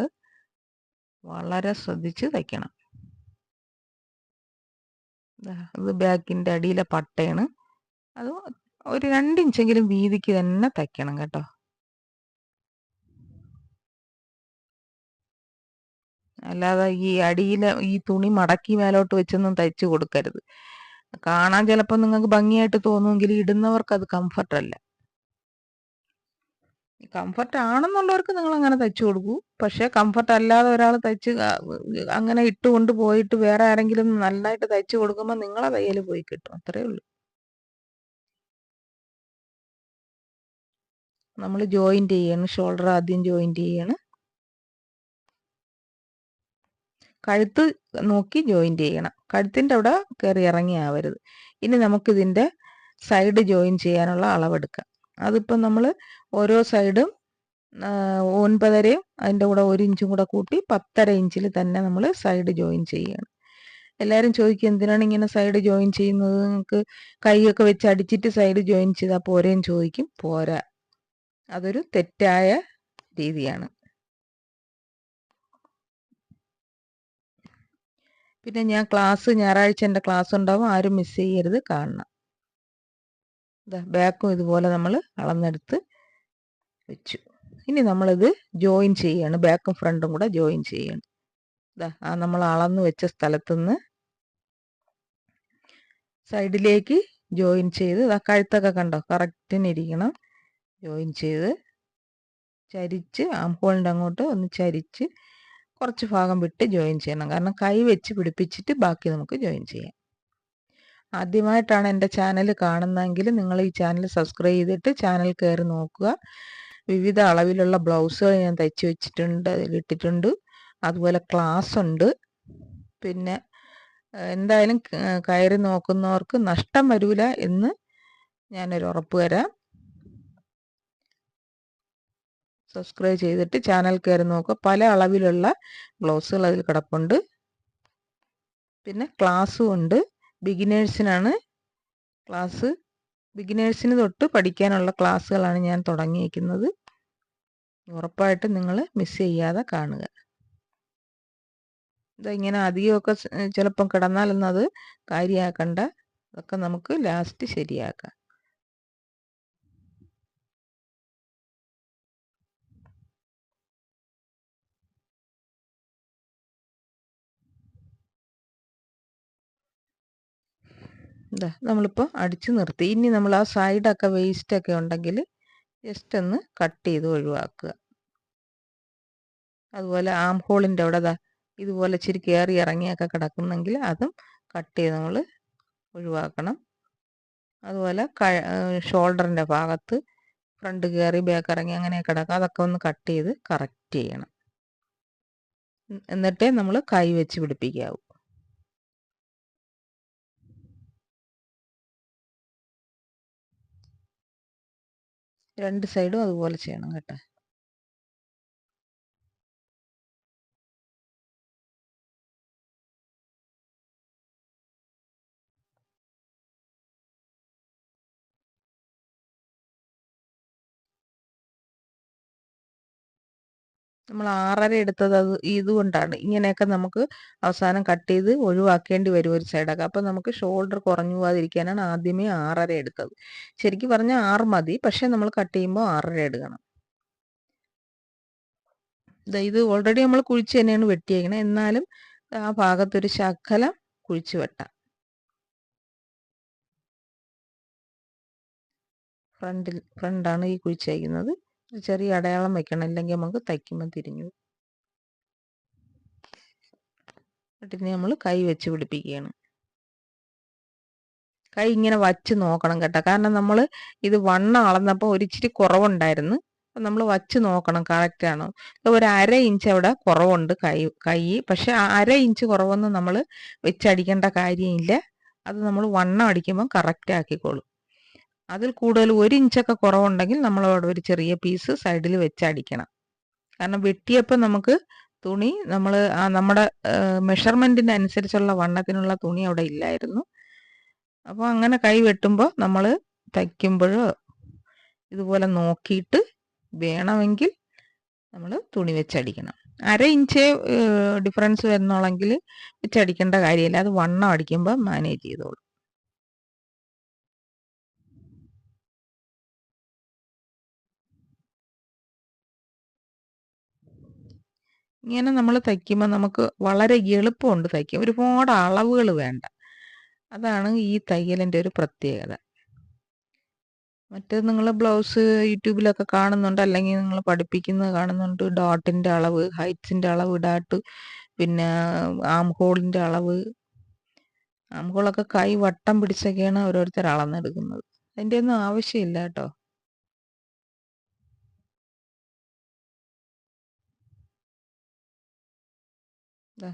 വളരെ ശ്രദ്ധിച്ച് തയ്ക്കണം. ഇത് ബാക്കിൻ്റെ അടിയിലെ പട്ടയാണ്. അത് ഒരു 2 ഇഞ്ചെങ്കിലും വീതിക്ക് തന്നെ തയ്ക്കണം കേട്ടോ. അല്ലാതെ ഈ അടിയിലെ ഈ തുണി മടക്കി മേലോട്ട് വെച്ചൊന്നും തയ്ച്ചു കൊടുക്കരുത്. കാണാൻ ചിലപ്പോൾ നിങ്ങൾക്ക് ഭംഗിയായിട്ട് തോന്നുമെങ്കിൽ ഇടുന്നവർക്ക് അത് കംഫർട്ടല്ല. കംഫർട്ട് ആണെന്നുള്ളവർക്ക് നിങ്ങൾ അങ്ങനെ തയ്ച്ചു കൊടുക്കൂ. പക്ഷെ കംഫർട്ട് അല്ലാതെ ഒരാൾ തയ്ച്ച് അങ്ങനെ ഇട്ടുകൊണ്ട് പോയിട്ട് വേറെ ആരെങ്കിലും നന്നായിട്ട് തയ്ച്ചു കൊടുക്കുമ്പോൾ നിങ്ങളെ തയ്യൽ പോയി കിട്ടും. അത്രേ ഉള്ളൂ. നമ്മൾ ജോയിന്റ് ചെയ്യണം. ഷോൾഡർ ആദ്യം ജോയിന്റ് ചെയ്യണം. കഴുത്ത് നോക്കി ജോയിന്റ് ചെയ്യണം. കഴുത്തിൻ്റെ അവിടെ കയറി ഇറങ്ങി ആവരുത്. ഇനി നമുക്കിതിൻ്റെ സൈഡ് ജോയിൻ ചെയ്യാനുള്ള അളവെടുക്കാം. അതിപ്പം നമ്മൾ ഓരോ സൈഡും 9.5 അതിൻ്റെ കൂടെ 1 ഇഞ്ചും കൂടെ കൂട്ടി 10.5 ഇഞ്ചിൽ തന്നെ നമ്മൾ സൈഡ് ജോയിൻ ചെയ്യണം. എല്ലാവരും ചോദിക്കും എന്തിനാണ് ഇങ്ങനെ സൈഡ് ജോയിൻ ചെയ്യുന്നത്, നിങ്ങൾക്ക് കൈയൊക്കെ വെച്ച് അടിച്ചിട്ട് സൈഡ് ജോയിൻ ചെയ്താൽ പോരേന്ന് ചോദിക്കും. പോരാ, അതൊരു തെറ്റായ രീതിയാണ്. പിന്നെ ഞാൻ ഞായറാഴ്ച എൻ്റെ ക്ലാസ് ഉണ്ടാവും, ആരും മിസ് ചെയ്യരുത്, കാണണം. ബാക്കും ഇതുപോലെ നമ്മൾ അളന്നെടുത്ത് വെച്ചു. ഇനി നമ്മളിത് ജോയിൻ ചെയ്യാണ്. ബാക്കും ഫ്രണ്ടും കൂടെ ജോയിൻ ചെയ്യണം. നമ്മൾ അളന്ന് വെച്ച സ്ഥലത്തുനിന്ന് സൈഡിലേക്ക് ജോയിൻ ചെയ്ത് കഴുത്തൊക്കെ കണ്ടോ കറക്റ്റിനിരിക്കണം. ജോയിൻ ചെയ്ത് ചരിച്ച് ആംഹോളിൻ്റെ അങ്ങോട്ട് ഒന്ന് ചരിച്ച് കുറച്ച് ഭാഗം വിട്ട് ജോയിൻ ചെയ്യണം. കാരണം കൈ വെച്ച് പിടിപ്പിച്ചിട്ട് ബാക്കി നമുക്ക് ജോയിൻ ചെയ്യാം. ആദ്യമായിട്ടാണ് എൻ്റെ ചാനൽ കാണുന്നതെങ്കിൽ നിങ്ങൾ ഈ ചാനൽ സബ്സ്ക്രൈബ് ചെയ്തിട്ട് ചാനൽ കയറി നോക്കുക. വിവിധ അളവിലുള്ള ബ്ലൗസുകൾ ഞാൻ തയ്ച്ച് വെച്ചിട്ടുണ്ട്, അതിലിട്ടിട്ടുണ്ട്. അതുപോലെ ക്ലാസ് ഉണ്ട്. പിന്നെ എന്തായാലും കയറി നോക്കുന്നവർക്ക് നഷ്ടം വരില്ല എന്ന് ഞാനൊരു ഉറപ്പ് തരാം. സബ്സ്ക്രൈബ് ചെയ്തിട്ട് ചാനൽ കയറി നോക്കുക. പല അളവിലുള്ള ബ്ലൗസുകൾ അതിൽ കിടപ്പുണ്ട്. പിന്നെ ക്ലാസ്സും ഉണ്ട്. ബിഗിനേഴ്സിനാണ് ക്ലാസ്. ബിഗിനേഴ്സിന് തൊട്ട് പഠിക്കാനുള്ള ക്ലാസ്സുകളാണ് ഞാൻ തുടങ്ങിയിരിക്കുന്നത്. ഉറപ്പായിട്ടും നിങ്ങൾ മിസ് ചെയ്യാതെ കാണുക. ഇങ്ങനെ അധികമൊക്കെ ചിലപ്പം കിടന്നാലൊന്നും അത് കാര്യമാക്കണ്ട. അതൊക്കെ നമുക്ക് ലാസ്റ്റ് ശരിയാക്കാം. നമ്മളിപ്പോൾ അടിച്ചു നിർത്തി. ഇനി നമ്മൾ ആ സൈഡൊക്കെ വേസ്റ്റൊക്കെ ഉണ്ടെങ്കിൽ ജസ്റ്റ് ഒന്ന് കട്ട് ചെയ്ത് ഒഴിവാക്കുക. അതുപോലെ ആം ഹോളിൻ്റെ അവിടെ ഇതുപോലെ ഇച്ചിരി കയറി ഇറങ്ങിയൊക്കെ കിടക്കുന്നെങ്കിൽ അതും കട്ട് ചെയ്ത് നമ്മൾ ഒഴിവാക്കണം. അതുപോലെ ഷോൾഡറിൻ്റെ ഭാഗത്ത് ഫ്രണ്ട് കയറി ബാക്ക് ഇറങ്ങി അങ്ങനെ കിടക്കുക. അതൊക്കെ ഒന്ന് കട്ട് ചെയ്ത് കറക്റ്റ് ചെയ്യണം. എന്നിട്ടേ നമ്മൾ കൈ വെച്ച് പിടിപ്പിക്കാവൂ. രണ്ട് സൈഡും അതുപോലെ ചെയ്യണം കേട്ടോ. നമ്മൾ 6.5 എടുത്തത് ഇതുകൊണ്ടാണ്. ഇങ്ങനെയൊക്കെ നമുക്ക് അവസാനം കട്ട് ചെയ്ത് ഒഴിവാക്കേണ്ടി വരും ഒരു സൈഡൊക്കെ. അപ്പം നമുക്ക് ഷോൾഡർ കുറഞ്ഞു പോകാതിരിക്കാനാണ് ആദ്യമേ 6.5 എടുത്തത്. ശരിക്കും പറഞ്ഞാൽ 6 മതി, പക്ഷേ നമ്മൾ കട്ട് ചെയ്യുമ്പോൾ 6.5 എടുക്കണം. ഇത് ഓൾറെഡി നമ്മൾ കുഴിച്ച് തന്നെയാണ് വെട്ടിയേക്കണത്. എന്നാലും ആ ഭാഗത്തൊരു ശകലം കുഴിച്ച് വെട്ടാം. ഫ്രണ്ടാണ് ഈ കുഴിച്ചേക്കുന്നത്. ചെറിയ അടയാളം വെക്കണം, അല്ലെങ്കിൽ നമുക്ക് തയ്ക്കുമ്പോൾ തിരിഞ്ഞു. എന്നിട്ട് നമ്മൾ കൈ വെച്ച് പിടിപ്പിക്കുകയാണ്. കൈ ഇങ്ങനെ വച്ച് നോക്കണം കേട്ടോ. കാരണം നമ്മൾ ഇത് വണ്ണം അളന്നപ്പോൾ ഒരിച്ചിരി കുറവുണ്ടായിരുന്നു. അപ്പം നമ്മൾ വച്ച് നോക്കണം കറക്റ്റാണോ. ഒരു 1/2 ഇഞ്ച് അവിടെ കുറവുണ്ട് കൈ. പക്ഷെ 1/2 ഇഞ്ച് കുറവൊന്നും നമ്മൾ വെച്ചടിക്കേണ്ട കാര്യമില്ല. അത് നമ്മൾ വണ്ണം അടിക്കുമ്പോൾ കറക്റ്റ് ആക്കിക്കോളും. അതിൽ കൂടുതൽ 1 ഇഞ്ചൊക്കെ കുറവുണ്ടെങ്കിൽ നമ്മളവിടെ ഒരു ചെറിയ പീസ് സൈഡിൽ വെച്ച് അടിക്കണം. കാരണം വെട്ടിയപ്പോൾ നമുക്ക് തുണി നമ്മുടെ മെഷർമെൻറ്റിന് അനുസരിച്ചുള്ള വണ്ണത്തിനുള്ള തുണി അവിടെ ഇല്ലായിരുന്നു. അപ്പോൾ അങ്ങനെ കൈ വെട്ടുമ്പോൾ നമ്മൾ തയ്ക്കുമ്പോൾ ഇതുപോലെ നോക്കിയിട്ട് വേണമെങ്കിൽ നമ്മൾ തുണി വെച്ചടിക്കണം. 1/2 ഇഞ്ച് ഡിഫറൻസ് വരുന്നുള്ളെങ്കിൽ വെച്ചടിക്കേണ്ട കാര്യമില്ല. അത് വണ്ണം അടിക്കുമ്പോൾ മാനേജ് ചെയ്തോളൂ. ഇങ്ങനെ നമ്മൾ തയ്ക്കുമ്പോൾ നമുക്ക് വളരെ എളുപ്പമുണ്ട് തയ്ക്കാൻ. ഒരുപാട് അളവുകൾ വേണ്ട. അതാണ് ഈ തയ്യലിൻ്റെ ഒരു പ്രത്യേകത. മറ്റേത് നിങ്ങൾ ബ്ലൗസ് യൂട്യൂബിലൊക്കെ കാണുന്നുണ്ട്, അല്ലെങ്കിൽ നിങ്ങൾ പഠിപ്പിക്കുന്നത് കാണുന്നുണ്ട്. ഡോട്ടിൻ്റെ അളവ്, ഹൈറ്റ്സിൻ്റെ അളവ്, പിന്നെ ആം ഹോളിൻ്റെ അളവ്. ആം ഹോളൊക്കെ കൈ വട്ടം പിടിച്ചൊക്കെയാണ് ഓരോരുത്തർ അളന്നെടുക്കുന്നത്. അതിൻ്റെ ഒന്നും ആവശ്യമില്ല കേട്ടോ.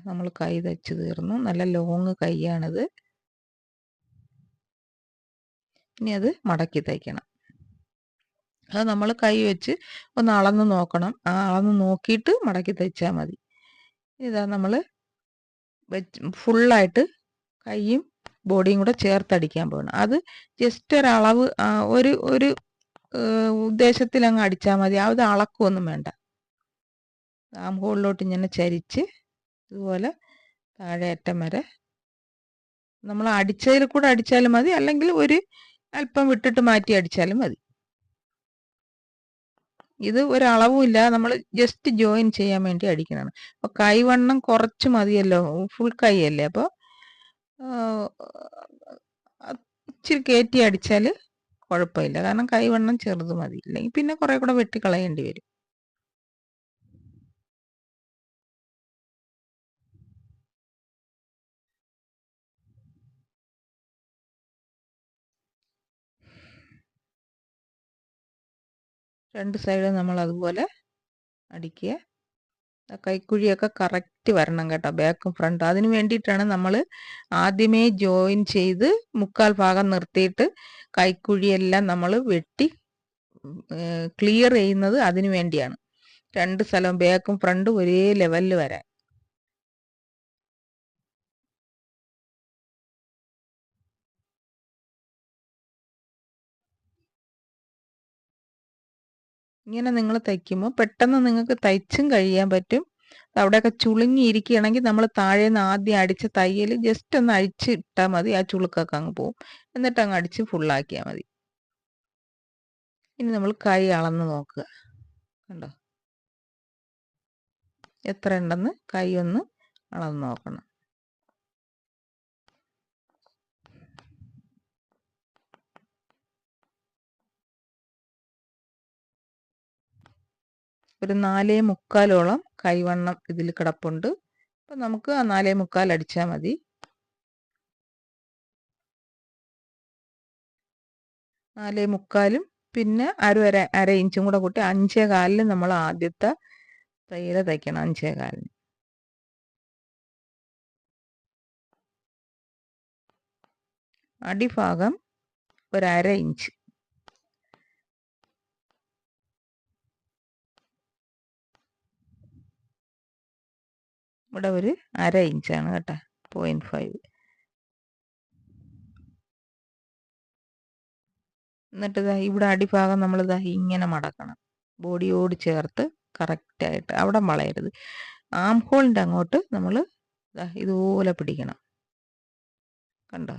നമ്മൾ കൈ തയ്ച്ച് തീർന്നു. നല്ല ലോങ് കൈയാണിത്. ഇനി അത് മടക്കി തയ്ക്കണം. അത് നമ്മൾ കൈ വെച്ച് ഒന്ന് അളന്ന് നോക്കണം. ആ അളന്ന് നോക്കിയിട്ട് മടക്കി തയ്ച്ചാൽ മതി. ഇതാ നമ്മൾ ഫുള്ളായിട്ട് കൈയും ബോഡിയും കൂടെ ചേർത്തടിക്കാൻ പോകണം. അത് ജസ്റ്റ് ഒരളവ് ഒരു ഉദ്ദേശത്തിൽ അങ്ങ് അടിച്ചാൽ മതി. അത് അളക്കൊന്നും വേണ്ട. ആം ഹോളിലോട്ട് ഇങ്ങനെ ചരിച്ച് ഇതുപോലെ താഴെ അറ്റം വരെ നമ്മൾ അടിച്ചതിൽ കൂടെ അടിച്ചാലും മതി, അല്ലെങ്കിൽ ഒരു അല്പം വിട്ടിട്ട് മാറ്റി അടിച്ചാലും മതി. ഇത് ഒരളവുമില്ല, നമ്മൾ ജസ്റ്റ് ജോയിൻ ചെയ്യാൻ വേണ്ടി അടിക്കണം. അപ്പോൾ കൈവണ്ണം കുറച്ച് മതിയല്ലോ, ഫുൾ കൈ അല്ലേ. അപ്പോൾ ഇച്ചിരി കയറ്റി അടിച്ചാൽ കുഴപ്പമില്ല. കാരണം കൈവണ്ണം ചെറുത് മതി. ഇല്ലെങ്കിൽ പിന്നെ കുറേ കൂടെ വെട്ടിക്കളയേണ്ടി വരും. രണ്ട് സൈഡ് നമ്മൾ അതുപോലെ അടിക്കുക. കൈക്കുഴിയൊക്കെ കറക്റ്റ് വരണം കേട്ടോ, ബാക്കും ഫ്രണ്ടും. അതിന് വേണ്ടിയിട്ടാണ് നമ്മൾ ആദ്യമേ ജോയിൻ ചെയ്ത് 3/4 ഭാഗം നിർത്തിയിട്ട് കൈക്കുഴിയെല്ലാം നമ്മൾ വെട്ടി ക്ലിയർ ചെയ്യുന്നത് അതിനു വേണ്ടിയാണ്. രണ്ട് സ്ഥലവും ബാക്കും ഫ്രണ്ടും ഒരേ ലെവലിൽ വരാൻ. ഇങ്ങനെ നിങ്ങൾ തയ്ക്കുമ്പോൾ പെട്ടെന്ന് നിങ്ങൾക്ക് തയ്ച്ചും കഴിയാൻ പറ്റും. അവിടെയൊക്കെ ചുളുങ്ങിയിരിക്കുകയാണെങ്കിൽ നമ്മൾ താഴേന്ന് ആദ്യം അടിച്ച തയ്യൽ ജസ്റ്റ് ഒന്ന് അഴിച്ചിട്ടാൽ മതി. ആ ചുളുക്കൊക്കെ അങ്ങ് പോവും. എന്നിട്ട് അങ്ങ് അടിച്ച് ഫുള്ളാക്കിയാൽ മതി. ഇനി നമ്മൾ കൈ അളന്ന് നോക്കുക. കണ്ടോ, എത്ര ഉണ്ടെന്ന് കൈ ഒന്ന് അളന്ന് നോക്കണം. ഒരു 4.75 കൈവണ്ണം ഇതിൽ കിടപ്പുണ്ട്. അപ്പം നമുക്ക് ആ 4.75 അടിച്ചാൽ മതി. 4.75 പിന്നെ അര ഇഞ്ചും കൂടെ കൂട്ടി 5.25 നമ്മൾ ആദ്യത്തെ തയ്യൽ തയ്ക്കണം. 5.25 അടിഭാഗം ഒരു അര ഇഞ്ച്. ഇവിടെ ഒരു അര ഇഞ്ചാണ് കേട്ടോ, 0.5. എന്നിട്ട് ഇവിടെ അടിഭാഗം നമ്മൾ ഇങ്ങനെ മടക്കണം. ബോഡിയോട് ചേർത്ത് കറക്റ്റായിട്ട് അവിടെ വളയരുത്. ആം ഹോളിൻ്റെ അങ്ങോട്ട് നമ്മൾ ഇതുപോലെ പിടിക്കണം. കണ്ടോ,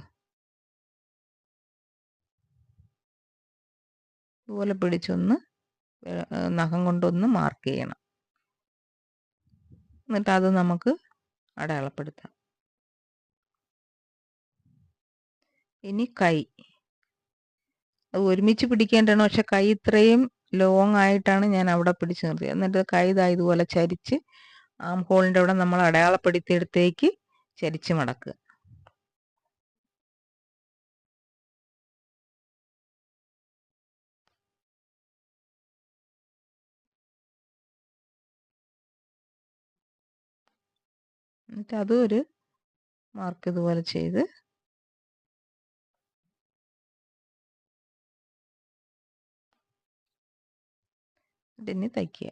ഇതുപോലെ പിടിച്ചൊന്ന് നഖം കൊണ്ടൊന്ന് മാർക്ക് ചെയ്യണം. എന്നിട്ട് അത് നമുക്ക് അടയാളപ്പെടുത്താം. ഇനി കൈ അത് ഒരുമിച്ച് പിടിക്കേണ്ടതാണ്. പക്ഷെ കൈ ഇത്രയും ലോങ് ആയിട്ടാണ് ഞാൻ അവിടെ പിടിച്ച് നിർത്തിയത്. എന്നിട്ട് കൈ ഇതുപോലെ ചരിച്ച് ആം ഹോളിൻ്റെ അവിടെ നമ്മൾ അടയാളപ്പെടുത്തിയെടുത്തേക്ക് ചരിച്ച് മടക്കുക. എന്നിട്ട് അതും ഒരു മാർക്ക് ഇതുപോലെ ചെയ്ത് ഇതിന് തയ്ക്കുക.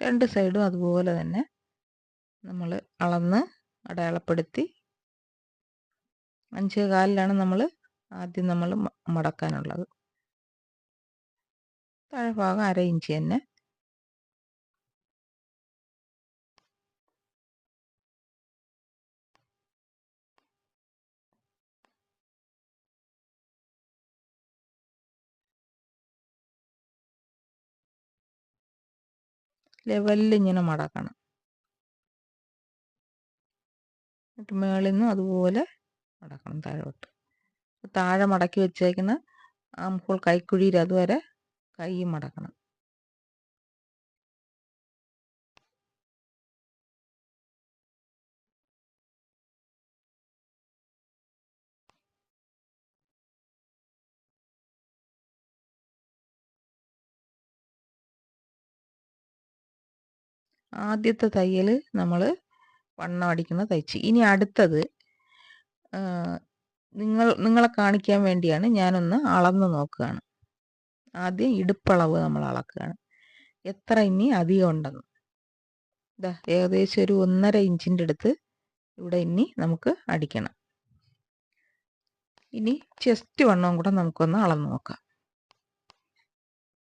രണ്ട് സൈഡും അതുപോലെ തന്നെ നമ്മൾ അളന്ന് അടയാളപ്പെടുത്തി 5.25 നമ്മൾ ആദ്യം നമ്മൾ മടക്കാനുള്ളത്. താഴ്ഭാഗം 1/2 ഇഞ്ച് തന്നെ. ലെവലിൽ ഇങ്ങനെ മടക്കണം. എന്നിട്ട് മേളിൽ നിന്നും അതുപോലെ മടക്കണം താഴോട്ട്. താഴെ മടക്കി വെച്ചേക്കുന്ന ആംഹോൾ കൈക്കുഴിയിൽ അതുവരെ കൈ മടക്കണം. ആദ്യത്തെ തയ്യൽ നമ്മൾ വണ്ണം അടിക്കുന്ന തയ്ച്ച്. ഇനി അടുത്തത് നിങ്ങളെ കാണിക്കാൻ വേണ്ടിയാണ് ഞാനൊന്ന് അളന്ന് നോക്കുകയാണ്. ആദ്യം ഇടുപ്പളവ് നമ്മൾ അളക്കുകയാണ്. എത്ര ഇനി അധികം ഉണ്ടെന്ന്. ഇതാ ഏകദേശം ഒരു 1.5 ഇഞ്ചിൻ്റെ അടുത്ത് ഇവിടെ ഇനി നമുക്ക് അടിക്കണം. ഇനി ചെസ്റ്റ് വണ്ണവും കൂടെ നമുക്കൊന്ന് അളന്ന് നോക്കാം.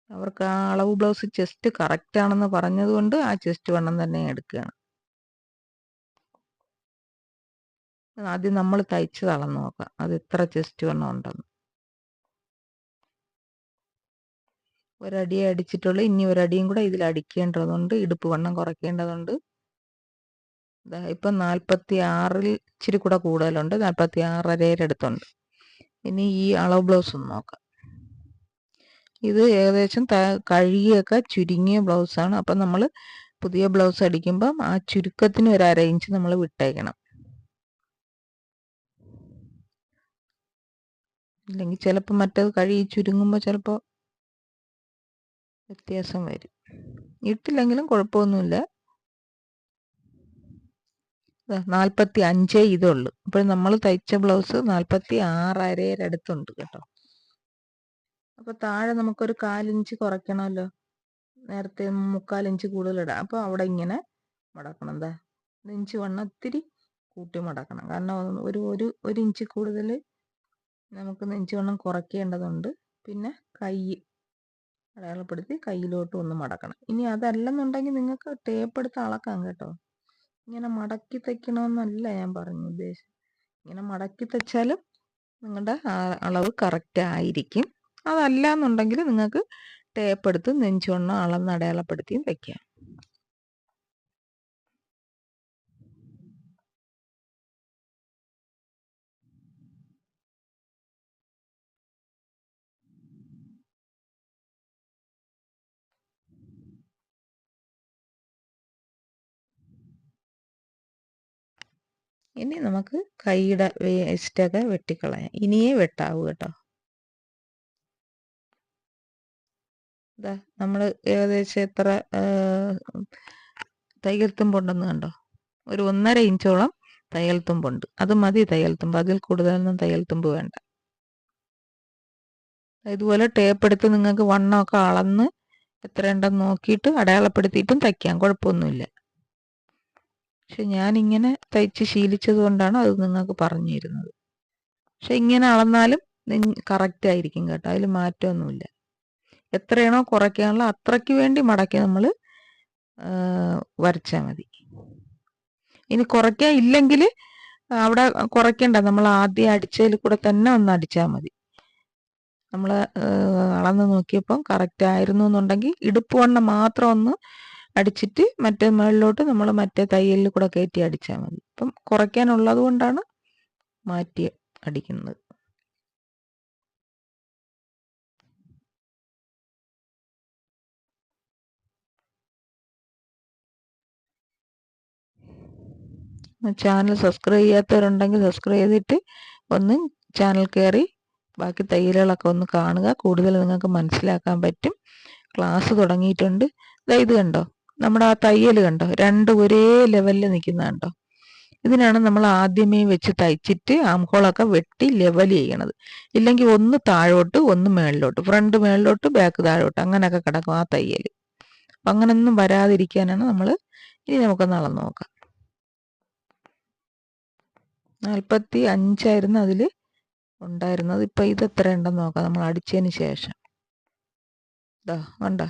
അവർക്ക് ആ അളവ് ബ്ലൗസ് ചെസ്റ്റ് കറക്റ്റ് ആണെന്ന് പറഞ്ഞതുകൊണ്ട് ആ ചെസ്റ്റ് വണ്ണം തന്നെ എടുക്കുകയാണ്. ആദ്യം നമ്മൾ തയ്ച്ചത് അളന്ന് നോക്കാം, അത് എത്ര ചെസ്റ്റ് വണ്ണം ഉണ്ടെന്ന്. ഒരടിയെ അടിച്ചിട്ടുള്ളൂ. ഇനി ഒരടിയും കൂടെ ഇതിൽ അടിക്കേണ്ടതുണ്ട്. ഇടുപ്പ് വണ്ണം കുറയ്ക്കേണ്ടതുണ്ട്. ഇപ്പം 46-ൽ ഇച്ചിരി കൂടെ കൂടുതലുണ്ട്. 46.5 അടുത്തുണ്ട്. ഇനി ഈ അളവ് ബ്ലൗസ് ഒന്ന് നോക്കാം. ഇത് ഏകദേശം കഴുകിയൊക്കെ ചുരുങ്ങിയ ബ്ലൗസാണ്. അപ്പം നമ്മൾ പുതിയ ബ്ലൗസ് അടിക്കുമ്പം ആ ചുരുക്കത്തിന് ഒരു 1/2 ഇഞ്ച് നമ്മൾ വിട്ടേക്കണം. ഇല്ലെങ്കിൽ ചിലപ്പോൾ മറ്റേത് കഴുകി ചുരുങ്ങുമ്പോൾ ചിലപ്പോൾ വ്യത്യാസം വരും. ഇട്ടില്ലെങ്കിലും കുഴപ്പമൊന്നുമില്ല. 45 ഇതുള്ളൂ. ഇപ്പോൾ നമ്മൾ തയ്ച്ച ബ്ലൗസ് 46.5 അടുത്തുണ്ട് കേട്ടോ. അപ്പോൾ താഴെ നമുക്കൊരു 1/4 ഇഞ്ച് കുറയ്ക്കണമല്ലോ. നേരത്തെ 3/4 ഇഞ്ച് കൂടുതലിടാം. അപ്പോൾ അവിടെ ഇങ്ങനെ മടക്കണം. ഇഞ്ച് വണ്ണം ഇത്തിരി കൂട്ടി മടക്കണം. കാരണം ഒരു ഇഞ്ച് കൂടുതൽ നമുക്ക് നെഞ്ച് വണ്ണം കുറയ്ക്കേണ്ടതുണ്ട്. പിന്നെ കൈ അടയാളപ്പെടുത്തി കയ്യിലോട്ട് ഒന്ന് മടക്കണം. ഇനി അതല്ലെന്നുണ്ടെങ്കിൽ നിങ്ങൾക്ക് ടേപ്പ് എടുത്ത് അളക്കാം കേട്ടോ. ഇങ്ങനെ മടക്കി തയ്ക്കണമെന്നല്ല ഞാൻ പറഞ്ഞു ഉദ്ദേശം. ഇങ്ങനെ മടക്കി തയ്ച്ചാലും നിങ്ങളുടെ അളവ് കറക്റ്റ് ആയിരിക്കും. അതല്ല എന്നുണ്ടെങ്കിൽ നിങ്ങൾക്ക് ടേപ്പ് എടുത്ത് നെഞ്ചുവണ്ണം അളന്ന് അടയാളപ്പെടുത്തിയും തയ്ക്കാം. ഇനി നമുക്ക് കൈയുടെ വേസ്റ്റൊക്കെ വെട്ടിക്കളയാം. ഇനിയേ വെട്ടാവൂ കേട്ടോ. നമ്മൾ ഏകദേശം എത്ര തയ്യൽ തുമ്പുണ്ടെന്ന് കണ്ടോ? ഒരു 1.5 ഇഞ്ചോളം തയ്യൽ തുമ്പുണ്ട്. അത് മതി തയ്യൽ തുമ്പ്. അതിൽ കൂടുതലൊന്നും തയ്യൽ തുമ്പ് വേണ്ട. ഇതുപോലെ ടേപ്പ് എടുത്ത് നിങ്ങൾക്ക് വണ്ണമൊക്കെ അളന്ന് എത്രയുണ്ടെന്ന് നോക്കിയിട്ട് അടയാളപ്പെടുത്തിയിട്ടും തയ്ക്കാം, കുഴപ്പമൊന്നുമില്ല. പക്ഷെ ഞാനിങ്ങനെ തയ്ച്ച് ശീലിച്ചത് കൊണ്ടാണ് അത് നിങ്ങൾക്ക് പറഞ്ഞു തരുന്നത്. പക്ഷെ ഇങ്ങനെ അളന്നാലും കറക്റ്റ് ആയിരിക്കും കേട്ടോ, അതിൽ മാറ്റമൊന്നുമില്ല. എത്രയാണോ കുറയ്ക്കാനുള്ള അത്രയ്ക്ക് വേണ്ടി മടക്കി നമ്മൾ വരച്ചാൽ മതി. ഇനി കുറയ്ക്കാൻ ഇല്ലെങ്കിൽ അവിടെ കുറയ്ക്കേണ്ട, നമ്മൾ ആദ്യം അടിച്ചതിൽ കൂടെ തന്നെ ഒന്ന് അടിച്ചാൽ മതി. നമ്മൾ അളന്ന് നോക്കിയപ്പം കറക്റ്റ് ആയിരുന്നു എന്നുണ്ടെങ്കിൽ ഇടുപ്പ് വണ്ണം മാത്രം ഒന്ന് അടിച്ചിട്ട് മറ്റേ മുകളിലോട്ട് നമ്മൾ മറ്റേ തയ്യലിൽ കൂടെ കയറ്റി അടിച്ചാൽ മതി. ഇപ്പം കുറയ്ക്കാനുള്ളത് കൊണ്ടാണ് മാറ്റി അടിക്കുന്നത്. ചാനൽ സബ്സ്ക്രൈബ് ചെയ്യാത്തവരുണ്ടെങ്കിൽ സബ്സ്ക്രൈബ് ചെയ്തിട്ട് ഒന്ന് ചാനൽ കയറി ബാക്കി തയ്യലുകളൊക്കെ ഒന്ന് കാണുക, കൂടുതൽ നിങ്ങൾക്ക് മനസ്സിലാക്കാൻ പറ്റും. ക്ലാസ് തുടങ്ങിയിട്ടുണ്ട്. ഇത് കണ്ടോ, നമ്മുടെ ആ തയ്യൽ കണ്ടോ, രണ്ടും ഒരേ ലെവലിൽ നിൽക്കുന്ന കണ്ടോ. ഇതിനാണ് നമ്മൾ ആദ്യമേ വെച്ച് തയ്ച്ചിട്ട് ആംഹോളൊക്കെ വെട്ടി ലെവൽ ചെയ്യണത്. ഇല്ലെങ്കിൽ ഒന്ന് താഴോട്ട് ഒന്ന് മേളിലോട്ട്, ഫ്രണ്ട് മേളിലോട്ട് ബാക്ക് താഴോട്ട് അങ്ങനെയൊക്കെ കിടക്കും ആ തയ്യൽ. അപ്പം അങ്ങനൊന്നും വരാതിരിക്കാനാണ് നമ്മൾ. ഇനി നമുക്കൊന്ന് അളന്ന് നോക്കാം. 45 അതിൽ ഉണ്ടായിരുന്നത്. ഇപ്പം ഇത് എത്ര ഉണ്ടെന്ന് നോക്കാം നമ്മൾ അടിച്ചതിന് ശേഷം. ഇതാ കണ്ടോ,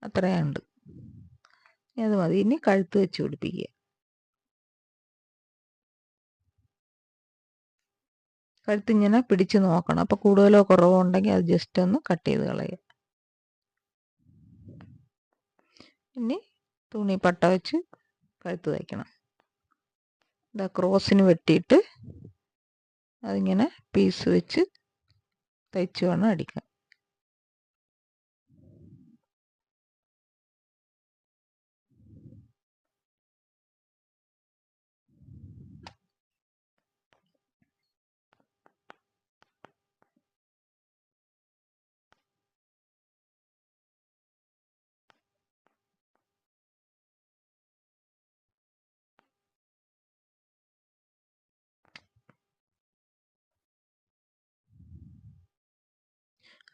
അത്രയുണ്ട്. അത് മതി. ഇനി കഴുത്ത് വെച്ച് പിടിപ്പിക്കുക. കഴുത്ത് ഇങ്ങനെ പിടിച്ച് നോക്കണം. അപ്പോൾ കൂടുതലോ കുറവോ ഉണ്ടെങ്കിൽ അത് ജസ്റ്റ് ഒന്ന് കട്ട് ചെയ്ത് കളയുക. ഇനി തുണി പട്ട വെച്ച് കഴുത്ത് തയ്ക്കണം. ഇതാ ക്രോസിന് വെട്ടിയിട്ട് അതിങ്ങനെ പീസ് വെച്ച് തയ്ച്ച് വേണം അടിക്കാൻ.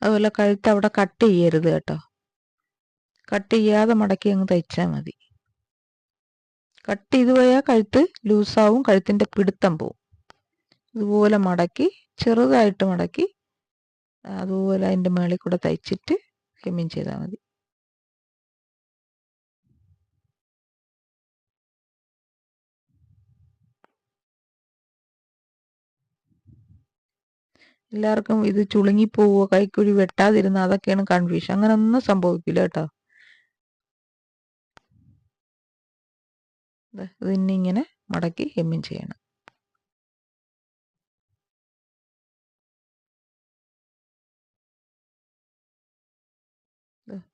അതുപോലെ കഴുത്ത് അവിടെ കട്ട് ചെയ്യരുത് കേട്ടോ. കട്ട് ചെയ്യാതെ മടക്കി അങ്ങ് തയ്ച്ചാൽ മതി. കട്ട് ചെയ്ത് പോയാൽ കഴുത്ത് ലൂസാവും, കഴുത്തിൻ്റെ പിടുത്തം പോവും. ഇതുപോലെ മടക്കി ചെറുതായിട്ട് മടക്കി അതുപോലെ അതിൻ്റെ മേളിൽ കൂടെ തയ്ച്ചിട്ട് ഹെമ്മിങ് ചെയ്താൽ മതി. എല്ലാവർക്കും ഇത് ചുളുങ്ങിപ്പോവോ, കൈക്കുഴി വെട്ടാതിരുന്ന അതൊക്കെയാണ് കൺഫ്യൂഷൻ. അങ്ങനെ ഒന്നും സംഭവിക്കില്ല കേട്ടോ. ഇതിന്നിങ്ങനെ മടക്കി ഹെമ്മിങ് ചെയ്യണം.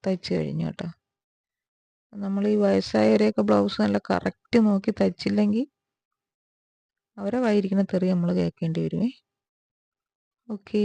തയ്ച്ച് കഴിഞ്ഞു കേട്ടോ. നമ്മൾ ഈ വയസ്സായവരെയൊക്കെ ബ്ലൗസ് നല്ല കറക്റ്റ് നോക്കി തയ്ച്ചില്ലെങ്കിൽ അവരെ വായിരിക്കുന്ന തെറി നമ്മൾ കേൾക്കേണ്ടി വരുമേ. ഓക്കേ.